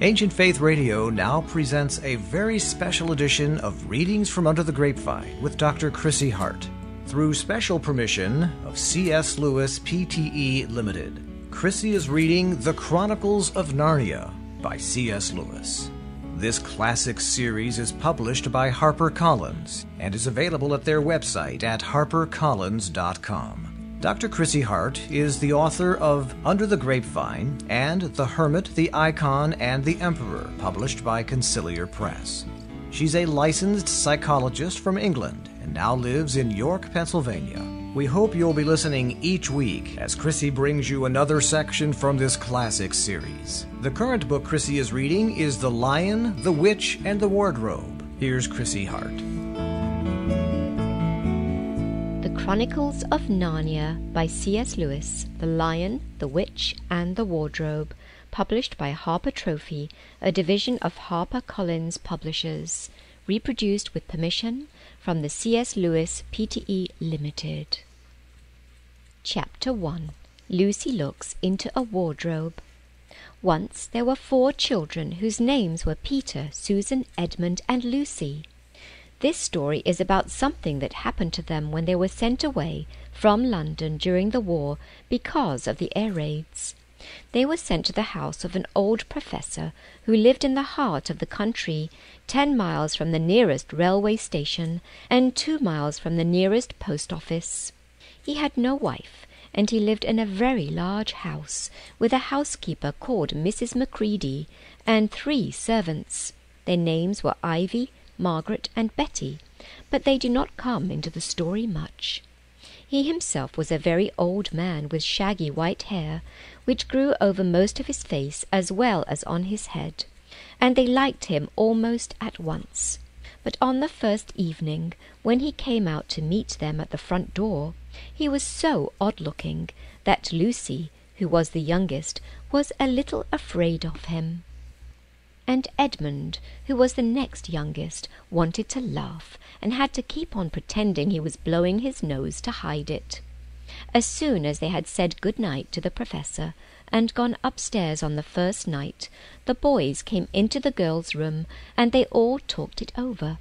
Ancient Faith Radio now presents a very special edition of Readings from Under the Grapevine with Dr. Chrissi Hart. Through special permission of C.S. Lewis, Pte. Limited, Chrissi is reading The Chronicles of Narnia by C.S. Lewis. This classic series is published by HarperCollins and is available at their website at harpercollins.com. Dr. Chrissi Hart is the author of Under the Grapevine and The Hermit, the Icon, and the Emperor, published by Conciliar Press. She's a licensed psychologist from England and now lives in York, Pennsylvania. We hope you'll be listening each week as Chrissi brings you another section from this classic series. The current book Chrissi is reading is The Lion, the Witch, and the Wardrobe. Here's Chrissi Hart. The Chronicles of Narnia by C.S. Lewis, The Lion, the Witch, and the Wardrobe, published by Harper Trophy, a division of HarperCollins Publishers, reproduced with permission from the C.S. Lewis, Pte. Limited. Chapter 1. Lucy Looks into a Wardrobe. Once there were 4 children whose names were Peter, Susan, Edmund, and Lucy. This story is about something that happened to them when they were sent away from London during the war because of the air raids. They were sent to the house of an old professor who lived in the heart of the country, 10 miles from the nearest railway station and 2 miles from the nearest post office. He had no wife, and he lived in a very large house with a housekeeper called Mrs. MacCready and 3 servants. Their names were Ivy, Margaret, and Betty, but they do not come into the story much. He himself was a very old man with shaggy white hair, which grew over most of his face as well as on his head, and they liked him almost at once. But on the first evening, when he came out to meet them at the front door, he was so odd-looking that Lucy, who was the youngest, was a little afraid of him. And Edmund, who was the next youngest, wanted to laugh, and had to keep on pretending he was blowing his nose to hide it. As soon as they had said good-night to the professor, and gone upstairs on the first night, the boys came into the girls' room, and they all talked it over.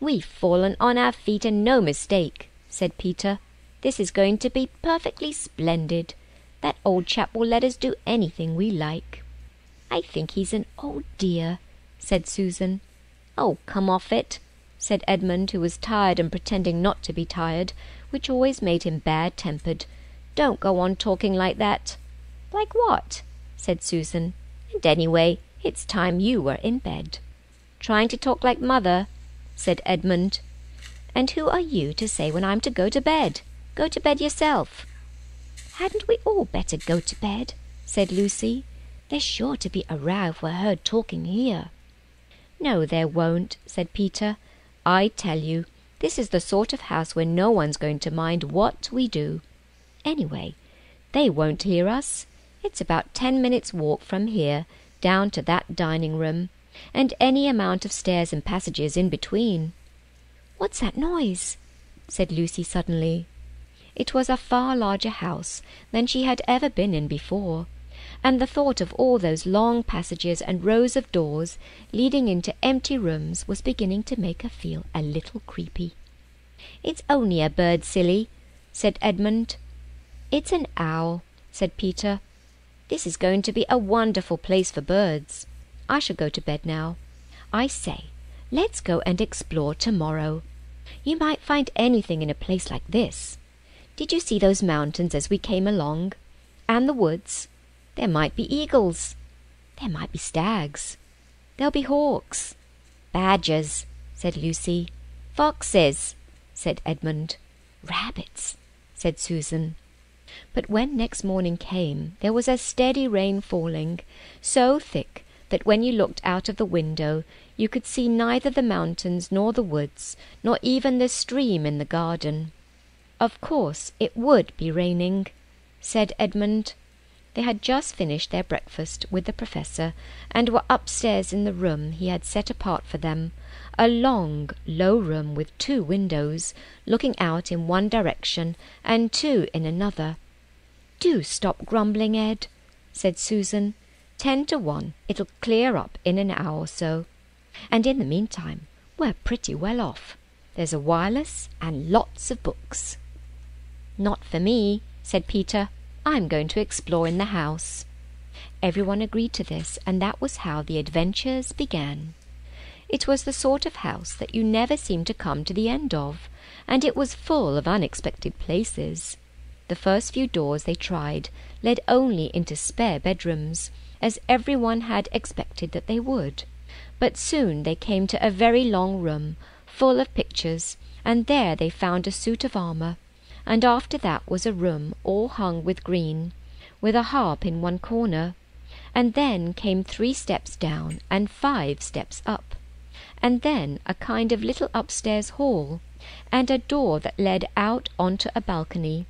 "We've fallen on our feet, and no mistake," said Peter. "This is going to be perfectly splendid. That old chap will let us do anything we like." "I think he's an old dear," said Susan. "Oh, come off it," said Edmund, who was tired and pretending not to be tired, which always made him bad-tempered. "Don't go on talking like that." "Like what?" said Susan. "And anyway, it's time you were in bed." "Trying to talk like mother," said Edmund. "And who are you to say when I'm to go to bed? Go to bed yourself." "Hadn't we all better go to bed?" said Lucy. "There's sure to be a row if we're heard talking here." "No, there won't," said Peter. "I tell you, this is the sort of house where no one's going to mind what we do. Anyway, they won't hear us. It's about 10 minutes' walk from here down to that dining-room, and any amount of stairs and passages in between." "What's that noise?" said Lucy suddenly. It was a far larger house than she had ever been in before, and the thought of all those long passages and rows of doors leading into empty rooms was beginning to make her feel a little creepy. "It's only a bird, silly," said Edmund. "It's an owl," said Peter. "This is going to be a wonderful place for birds. I shall go to bed now. I say, let's go and explore tomorrow. You might find anything in a place like this. Did you see those mountains as we came along? And the woods? There might be eagles. There might be stags. There'll be hawks." "Badgers," said Lucy. "Foxes," said Edmund. "Rabbits," said Susan. But when next morning came, there was a steady rain falling, so thick that when you looked out of the window you could see neither the mountains nor the woods, nor even the stream in the garden. "Of course it would be raining," said Edmund. They had just finished their breakfast with the professor, and were upstairs in the room he had set apart for them, a long, low room with 2 windows, looking out in one direction and 2 in another. "Do stop grumbling, Ed," said Susan. 10 to 1 it'll clear up in an hour or so. And in the meantime, we're pretty well off. There's a wireless and lots of books." "Not for me," said Peter. "I'm going to explore in the house." Everyone agreed to this, and that was how the adventures began. It was the sort of house that you never seemed to come to the end of, and it was full of unexpected places. The first few doors they tried led only into spare bedrooms, as everyone had expected that they would. But soon they came to a very long room, full of pictures, and there they found a suit of armour, and after that was a room all hung with green, with a harp in one corner, and then came 3 steps down and 5 steps up, and then a kind of little upstairs hall, and a door that led out onto a balcony,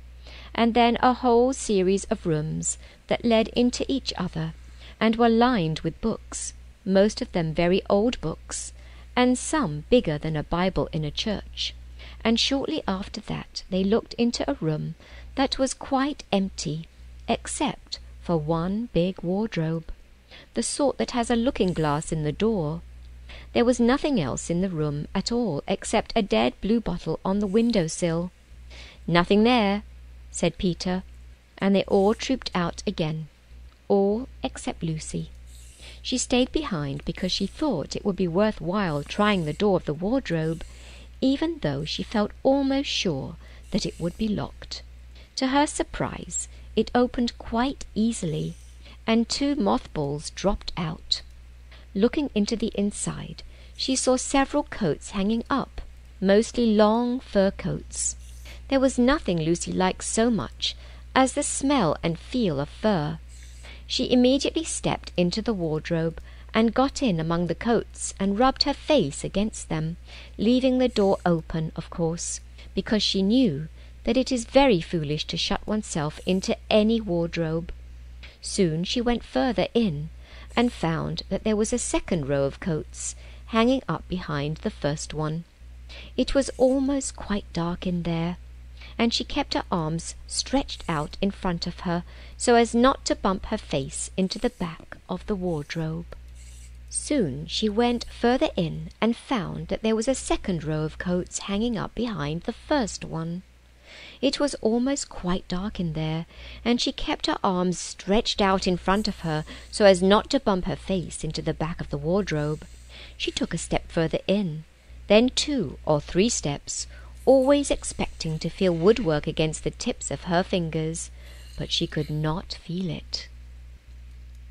and then a whole series of rooms that led into each other, and were lined with books, most of them very old books, and some bigger than a Bible in a church. And shortly after that they looked into a room that was quite empty, except for one big wardrobe, the sort that has a looking-glass in the door. There was nothing else in the room at all except a dead blue bottle on the window-sill. "Nothing there," said Peter, and they all trooped out again, all except Lucy. She stayed behind because she thought it would be worth while trying the door of the wardrobe, even though she felt almost sure that it would be locked. To her surprise, it opened quite easily, and 2 mothballs dropped out. Looking into the inside, she saw several coats hanging up, mostly long fur coats. There was nothing Lucy liked so much as the smell and feel of fur. She immediately stepped into the wardrobe and got in among the coats and rubbed her face against them, leaving the door open, of course, because she knew that it is very foolish to shut oneself into any wardrobe. Soon she went further in, and found that there was a 2nd row of coats hanging up behind the first one. It was almost quite dark in there, and she kept her arms stretched out in front of her so as not to bump her face into the back of the wardrobe. Soon she went further in and found that there was a 2nd row of coats hanging up behind the first one. It was almost quite dark in there, and she kept her arms stretched out in front of her so as not to bump her face into the back of the wardrobe. She took a step further in, then 2 or 3 steps, always expecting to feel woodwork against the tips of her fingers, but she could not feel it.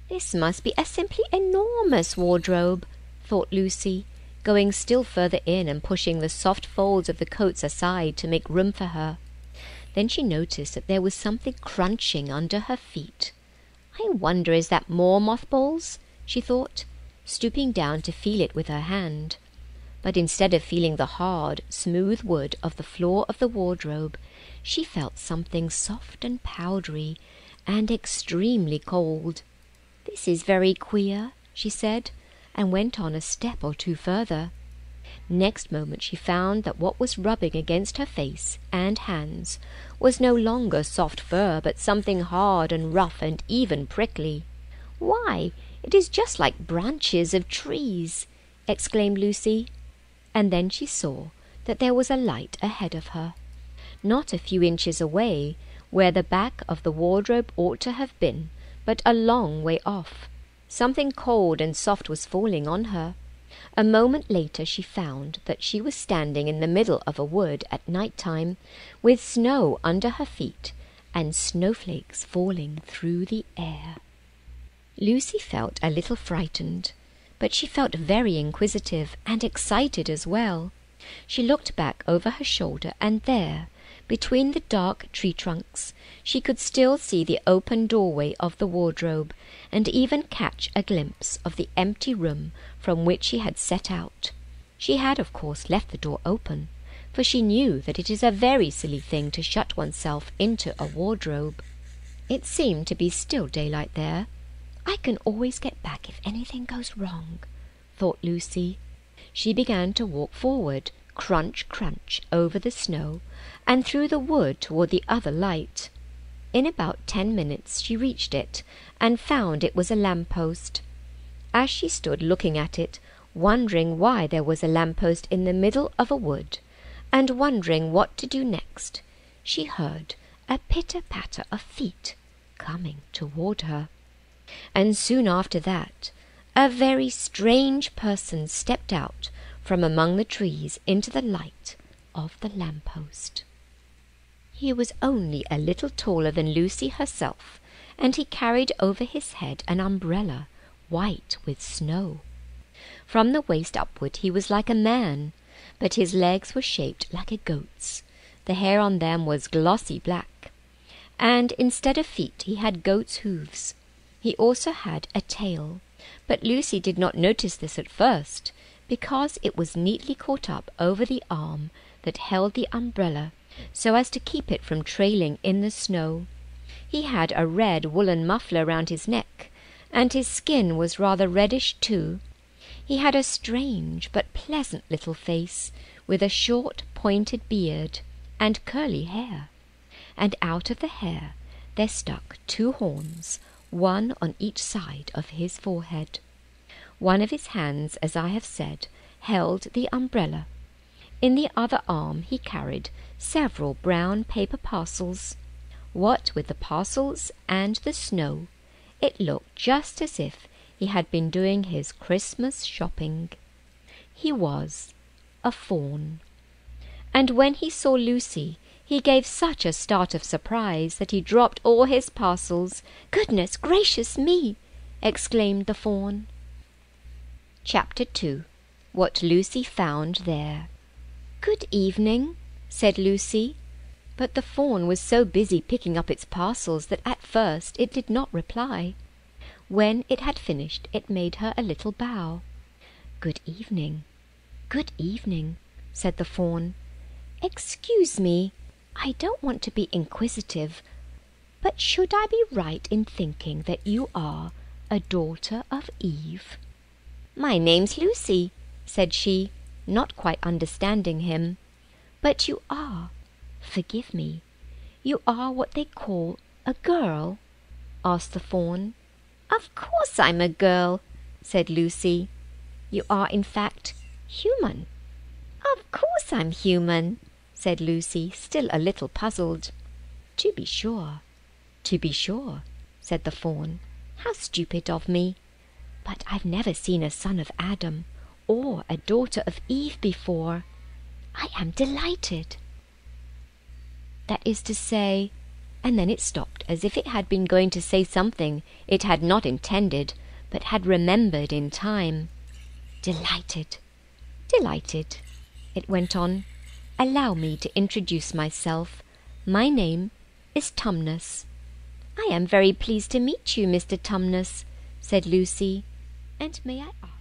"This must be a simply enormous wardrobe," thought Lucy, going still further in and pushing the soft folds of the coats aside to make room for her. Then she noticed that there was something crunching under her feet. "I wonder, is that more mothballs?" she thought, stooping down to feel it with her hand. But instead of feeling the hard, smooth wood of the floor of the wardrobe, she felt something soft and powdery and extremely cold. "This is very queer," she said, and went on a step or 2 further. Next moment she found that what was rubbing against her face and hands was no longer soft fur, but something hard and rough and even prickly. "Why, it is just like branches of trees!" exclaimed Lucy. And then she saw that there was a light ahead of her, not a few inches away, where the back of the wardrobe ought to have been, but a long way off. Something cold and soft was falling on her. A moment later she found that she was standing in the middle of a wood at night time, with snow under her feet and snowflakes falling through the air. Lucy felt a little frightened, but she felt very inquisitive and excited as well. She looked back over her shoulder, and there, between the dark tree trunks, she could still see the open doorway of the wardrobe, and even catch a glimpse of the empty room from which she had set out. She had, of course, left the door open, for she knew that it is a very silly thing to shut oneself into a wardrobe. It seemed to be still daylight there. "I can always get back if anything goes wrong," thought Lucy. She began to walk forward, crunch, crunch, over the snow, and through the wood toward the other light. In about 10 minutes she reached it, and found it was a lamppost. As she stood looking at it, wondering why there was a lamppost in the middle of a wood, and wondering what to do next, she heard a pitter-patter of feet coming toward her. And soon after that, a very strange person stepped out from among the trees into the light of the lamppost. He was only a little taller than Lucy herself, and he carried over his head an umbrella, white with snow. From the waist upward he was like a man, but his legs were shaped like a goat's. The hair on them was glossy black, and instead of feet he had goat's hoofs. He also had a tail, but Lucy did not notice this at first, because it was neatly caught up over the arm that held the umbrella, so as to keep it from trailing in the snow. He had a red woolen muffler round his neck, and his skin was rather reddish too. He had a strange but pleasant little face, with a short pointed beard and curly hair, and out of the hair there stuck 2 horns, one on each side of his forehead. One of his hands, as I have said, held the umbrella. In the other arm he carried several brown paper parcels. What with the parcels and the snow, it looked just as if he had been doing his Christmas shopping. He was a faun. And when he saw Lucy, he gave such a start of surprise that he dropped all his parcels. "Goodness gracious me!" exclaimed the faun. Chapter 2. What Lucy Found There. "Good evening," said Lucy, but the faun was so busy picking up its parcels that at first it did not reply. When it had finished, it made her a little bow. "Good evening, good evening," said the faun. "Excuse me, I don't want to be inquisitive, but should I be right in thinking that you are a daughter of Eve?" "My name's Lucy," said she, not quite understanding him. "But you are, forgive me, you are what they call a girl?" asked the faun. "Of course I'm a girl," said Lucy. "You are in fact human?" "Of course I'm human," said Lucy, still a little puzzled. To be sure, said the faun. "How stupid of me! But I've never seen a son of Adam or a daughter of Eve before. I am delighted." That is to say, and then it stopped, as if it had been going to say something it had not intended, but had remembered in time. "Delighted, delighted," it went on. "Allow me to introduce myself. My name is Tumnus." "I am very pleased to meet you, Mr. Tumnus," said Lucy. "And may I ask